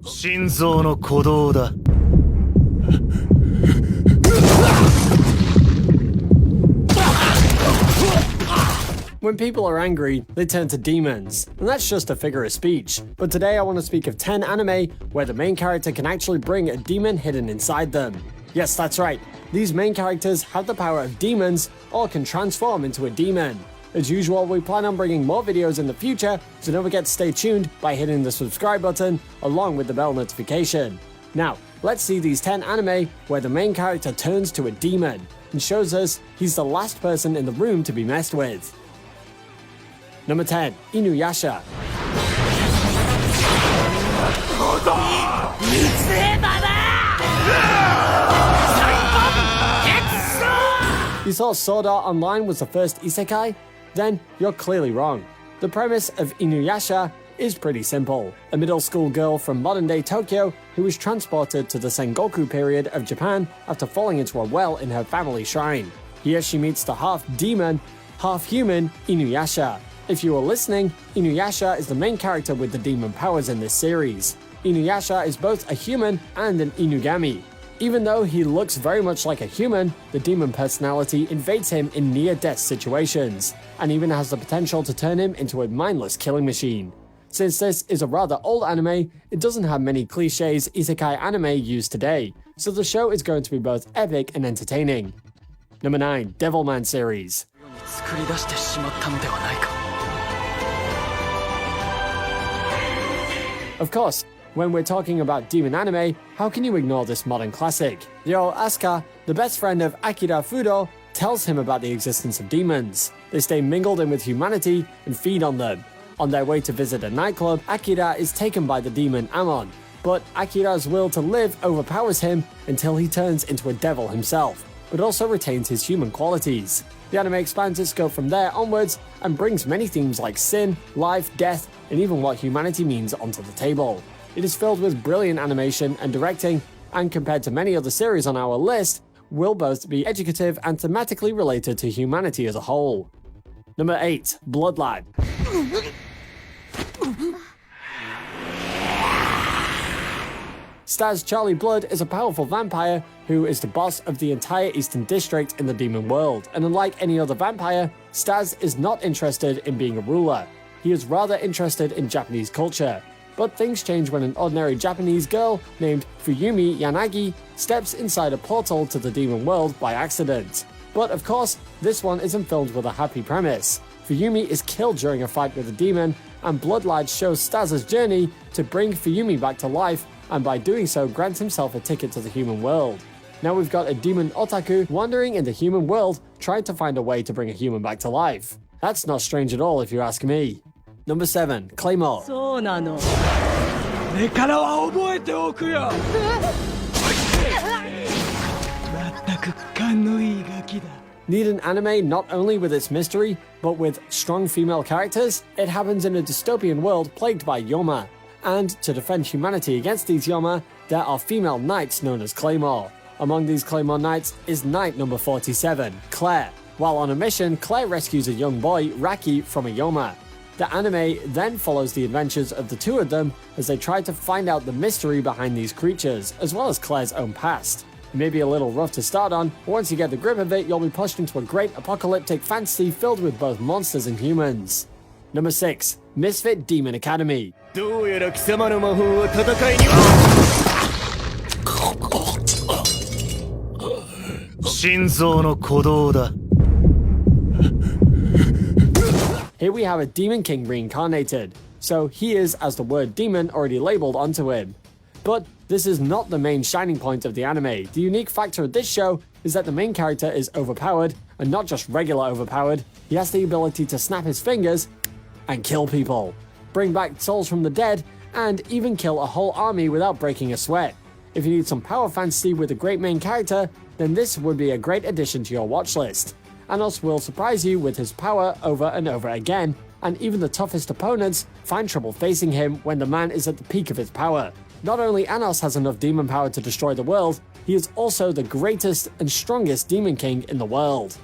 心臓の鼓動だ。 When people are angry, they turn to demons, and that's just a figure of speech. But today I want to speak of 10 anime where the main character can actually bring a demon hidden inside them. Yes, that's right. These main characters have the power of demons or can transform into a demon. As usual, we plan on bringing more videos in the future, so don't forget to stay tuned by hitting the subscribe button along with the bell notification. Now, let's see these 10 anime where the main character turns to a demon and shows us he's the last person in the room to be messed with. Number 10, Inuyasha. You thought Sword Art Online was the first isekai? Then you're clearly wrong. The premise of Inuyasha is pretty simple. A middle school girl from modern-day Tokyo who was transported to the Sengoku period of Japan after falling into a well in her family shrine. Here she meets the half-demon, half-human Inuyasha. If you were listening, Inuyasha is the main character with the demon powers in this series. Inuyasha is both a human and an Inugami. Even though he looks very much like a human, the demon personality invades him in near-death situations, and even has the potential to turn him into a mindless killing machine. Since this is a rather old anime, it doesn't have many cliches isekai anime use today, so the show is going to be both epic and entertaining. Number 9, Devilman series. Of course, when we're talking about demon anime, how can you ignore this modern classic? Ryo Asuka, the best friend of Akira Fudo, tells him about the existence of demons. They stay mingled in with humanity and feed on them. On their way to visit a nightclub, Akira is taken by the demon Amon, but Akira's will to live overpowers him until he turns into a devil himself, but also retains his human qualities. The anime expands its scope from there onwards and brings many themes like sin, life, death, and even what humanity means onto the table. It is filled with brilliant animation and directing, and compared to many other series on our list, will both be educative and thematically related to humanity as a whole. Number 8, Blood Lad. Stas Charlie Blood is a powerful vampire who is the boss of the entire Eastern District in the demon world, and unlike any other vampire, Stas is not interested in being a ruler. He is rather interested in Japanese culture. But things change when an ordinary Japanese girl named Fuyumi Yanagi steps inside a portal to the demon world by accident. But of course, this one isn't filmed with a happy premise. Fuyumi is killed during a fight with a demon, and Blood Lad shows Stas' journey to bring Fuyumi back to life, and by doing so grants himself a ticket to the human world. Now we've got a demon otaku wandering in the human world trying to find a way to bring a human back to life. That's not strange at all if you ask me. Number 7, Claymore. Need an anime not only with its mystery, but with strong female characters? It happens in a dystopian world plagued by Yoma. And to defend humanity against these Yoma, there are female knights known as Claymore. Among these Claymore knights is Knight number 47, Claire. While on a mission, Claire rescues a young boy, Raki, from a Yoma. The anime then follows the adventures of the two of them as they try to find out the mystery behind these creatures, as well as Claire's own past. It may be a little rough to start on, but once you get the grip of it, you'll be pushed into a great apocalyptic fantasy filled with both monsters and humans. Number 6, Misfit Demon Academy. どうやら貴様の魔法は戦いには心臓の鼓動だ。 Here we have a Demon King reincarnated, so he is as the word demon already labeled onto him. But this is not the main shining point of the anime. The unique factor of this show is that the main character is overpowered, and not just regular overpowered. He has the ability to snap his fingers and kill people, bring back souls from the dead, and even kill a whole army without breaking a sweat. If you need some power fantasy with a great main character, then this would be a great addition to your watch list. Anos will surprise you with his power over and over again, and even the toughest opponents find trouble facing him when the man is at the peak of his power. Not only Anos has enough demon power to destroy the world, he is also the greatest and strongest demon king in the world.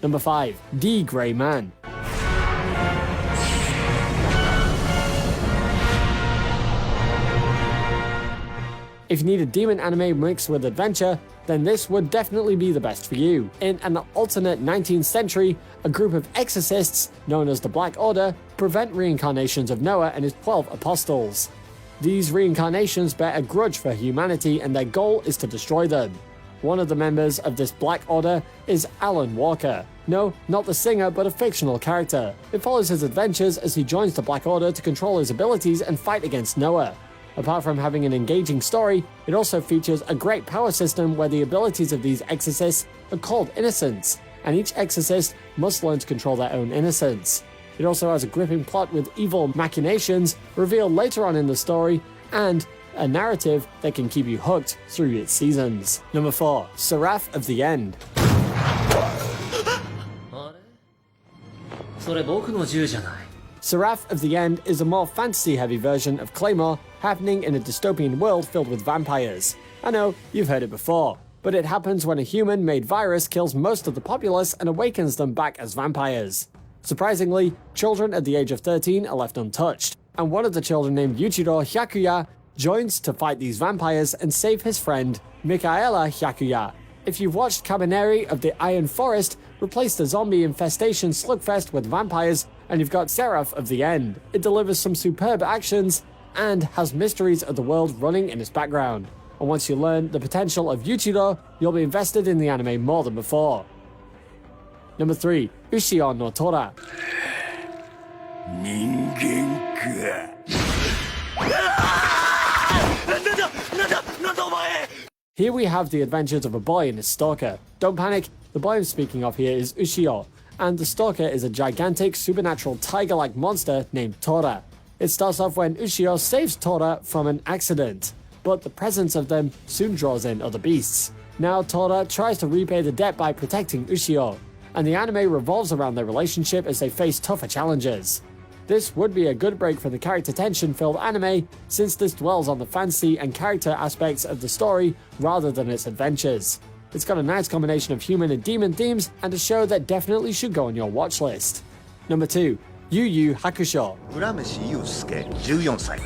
Number 5, D. Gray Man. If you need a demon anime mixed with adventure, then this would definitely be the best for you. In an alternate 19th century, a group of exorcists, known as the Black Order, prevent reincarnations of Noah and his 12 apostles. These reincarnations bear a grudge for humanity and their goal is to destroy them. One of the members of this Black Order is Alan Walker. No, not the singer, but a fictional character. It follows his adventures as he joins the Black Order to control his abilities and fight against Noah. Apart from having an engaging story, it also features a great power system where the abilities of these exorcists are called innocents, and each exorcist must learn to control their own innocence. It also has a gripping plot with evil machinations revealed later on in the story, and a narrative that can keep you hooked through its seasons. Number 4. Seraph of the End. それ僕の銃じゃない。 Seraph of the End is a more fantasy-heavy version of Claymore happening in a dystopian world filled with vampires. I know, you've heard it before, but it happens when a human-made virus kills most of the populace and awakens them back as vampires. Surprisingly, children at the age of 13 are left untouched, and one of the children named Yuichiro Hyakuya joins to fight these vampires and save his friend, Mikaela Hyakuya. If you've watched Cabaneri of the Iron Forest, replace the zombie infestation slugfest with vampires, and you've got Seraph of the End. It delivers some superb actions and has mysteries of the world running in its background. And once you learn the potential of Yuichiro, you'll be invested in the anime more than before. Number 3. Ushio no Tora. Here we have the adventures of a boy and his stalker. Don't panic, the boy I'm speaking of here is Ushio, and the stalker is a gigantic supernatural tiger-like monster named Tora. It starts off when Ushio saves Tora from an accident, but the presence of them soon draws in other beasts. Now Tora tries to repay the debt by protecting Ushio, and the anime revolves around their relationship as they face tougher challenges. This would be a good break from the character tension-filled anime, since this dwells on the fantasy and character aspects of the story rather than its adventures. It's got a nice combination of human and demon themes, and a show that definitely should go on your watch list. Number 2. Yu Yu Hakusho. 浦飯祐介14歳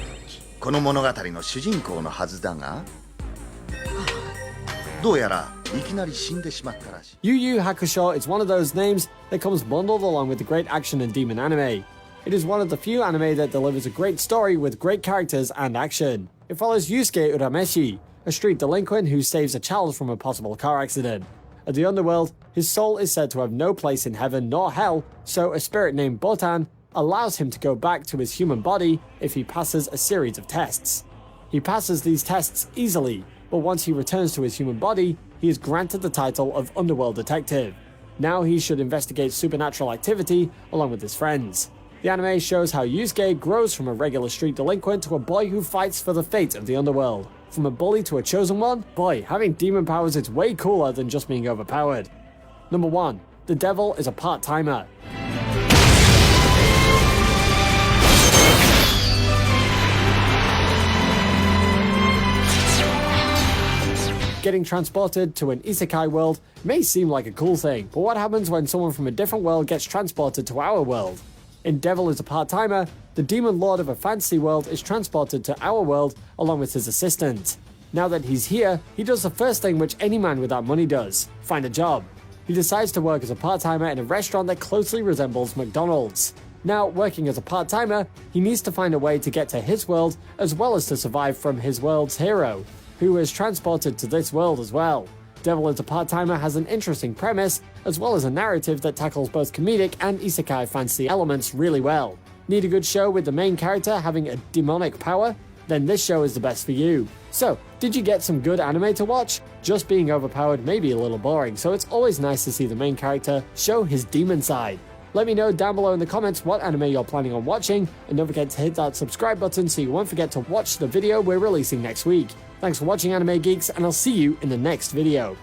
この物語の主人公のはずだがどうやらいきなり死んでしまったらしい Yu Yu Hakusho is one of those names that comes bundled along with the great action and demon anime. It is one of the few anime that delivers a great story with great characters and action. It follows Yusuke Urameshi, a street delinquent who saves a child from a possible car accident. At the underworld, his soul is said to have no place in heaven nor hell, so a spirit named Botan allows him to go back to his human body if he passes a series of tests. He passes these tests easily, but once he returns to his human body, he is granted the title of Underworld Detective. Now he should investigate supernatural activity along with his friends. The anime shows how Yusuke grows from a regular street delinquent to a boy who fights for the fate of the underworld. From a bully to a chosen one? Boy, having demon powers is way cooler than just being overpowered. Number 1. The Devil is a Part-Timer. Getting transported to an isekai world may seem like a cool thing, but what happens when someone from a different world gets transported to our world? In Devil is a Part-Timer, the demon lord of a fantasy world is transported to our world along with his assistant. Now that he's here, he does the first thing which any man without money does: find a job. He decides to work as a part-timer in a restaurant that closely resembles McDonald's. Now, working as a part-timer, he needs to find a way to get to his world as well as to survive from his world's hero, who is transported to this world as well. Devil is a Part-Timer has an interesting premise, as well as a narrative that tackles both comedic and isekai fantasy elements really well. Need a good show with the main character having a demonic power? Then this show is the best for you. So, did you get some good anime to watch? Just being overpowered may be a little boring, so it's always nice to see the main character show his demon side. Let me know down below in the comments what anime you're planning on watching, and don't forget to hit that subscribe button so you won't forget to watch the video we're releasing next week. Thanks for watching, Anime Geeks, and I'll see you in the next video.